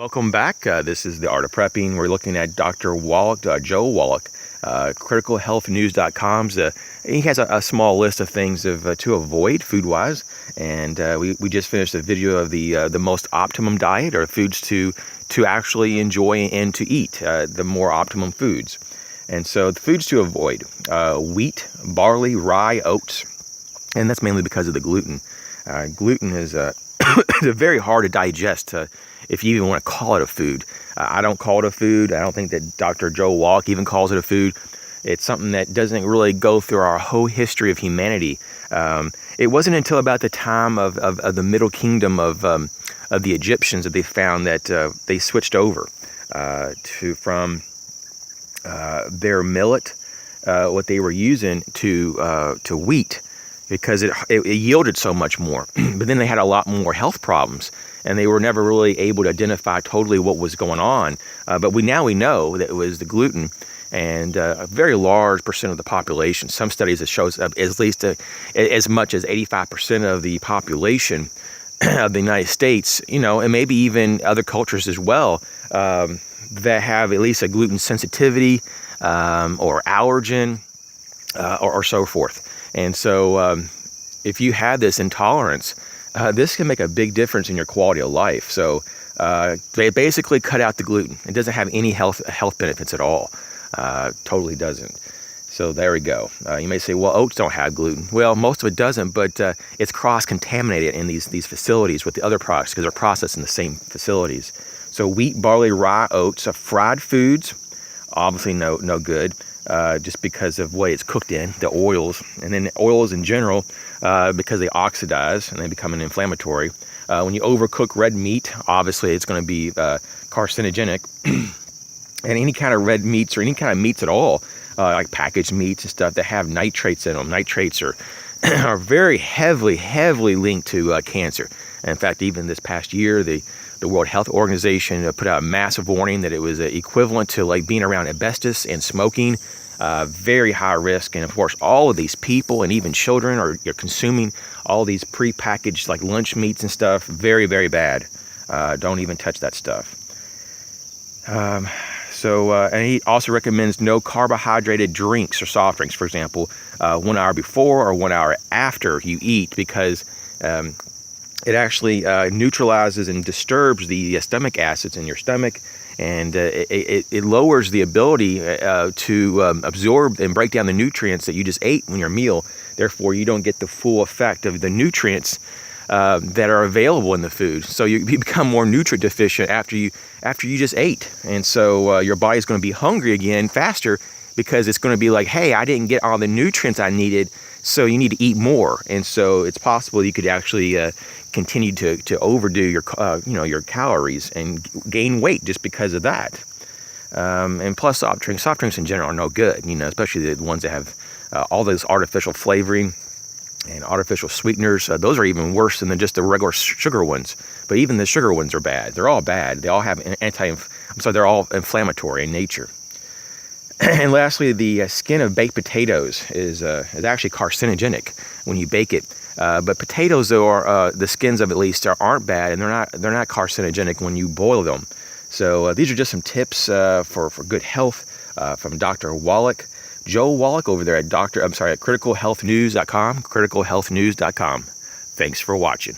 Welcome back. This is The Art of Prepping. We're looking at Dr. Wallach, Joe Wallach, criticalhealthnews.com. He has a small list of things to avoid food-wise, and we just finished a video of the most optimum diet, or foods to actually enjoy and to eat, the more optimum foods. And so the foods to avoid: wheat, barley, rye, oats, and that's mainly because of the gluten. Gluten is it's very hard to digest, if you even want to call it a food. I don't call it a food. I don't think that Dr. Joe Wallach even calls it a food. It's something that doesn't really go through our whole history of humanity. It wasn't until about the time of the Middle Kingdom of the Egyptians that they found that they switched over from their millet, what they were using, to wheat, because it yielded so much more. But then they had a lot more health problems, and they were never really able to identify totally what was going on. But we know that it was the gluten, and a very large percent of the population. Some studies, it shows up at least as much as 85% of the population of the United States, and maybe even other cultures as well, that have at least a gluten sensitivity or allergen or so forth. And so if you have this intolerance, this can make a big difference in your quality of life. So they basically cut out the gluten. It doesn't have any health benefits at all. Totally doesn't. So there we go. You may say, well, oats don't have gluten. Well, most of it doesn't, but it's cross-contaminated in these facilities with the other products because they're processed in the same facilities. So wheat, barley, rye, oats, fried foods, obviously no good. Just because of the way it's cooked in, the oils, and then oils in general, because they oxidize and they become an inflammatory. When you overcook red meat, obviously it's going to be carcinogenic. And any kind of red meats, or any kind of meats at all, like packaged meats and stuff that have nitrates in them. Nitrates are very heavily linked to cancer. And in fact, even this past year, the World Health Organization put out a massive warning that it was equivalent to like being around asbestos and smoking. Very high risk. And of course, all of these people and even children are consuming all these pre-packaged like lunch meats and stuff. Very bad. Don't even touch that stuff. And he also recommends no carbohydrated drinks or soft drinks, for example, 1 hour before or 1 hour after you eat, because it actually neutralizes and disturbs the stomach acids in your stomach, and it lowers the ability to absorb and break down the nutrients that you just ate in your meal. Therefore, you don't get the full effect of the nutrients that are available in the food. So you become more nutrient deficient after you just ate, and so your body's going to be hungry again faster, because it's going to be like, hey, I didn't get all the nutrients I needed, so you need to eat more. And so it's possible you could actually continue to overdo your calories and gain weight just because of that. And plus, soft drinks in general are no good, especially the ones that have all this artificial flavoring and artificial sweeteners. Those are even worse than just the regular sugar ones. But even the sugar ones are bad. They're all bad. They all have they're all inflammatory in nature. And lastly, the skin of baked potatoes is actually carcinogenic when you bake it. But potatoes, though, the skins of at least aren't bad, and they're not carcinogenic when you boil them. So these are just some tips for good health from Dr. Wallach, Joe Wallach, over there at criticalhealthnews.com. Criticalhealthnews.com. Thanks for watching.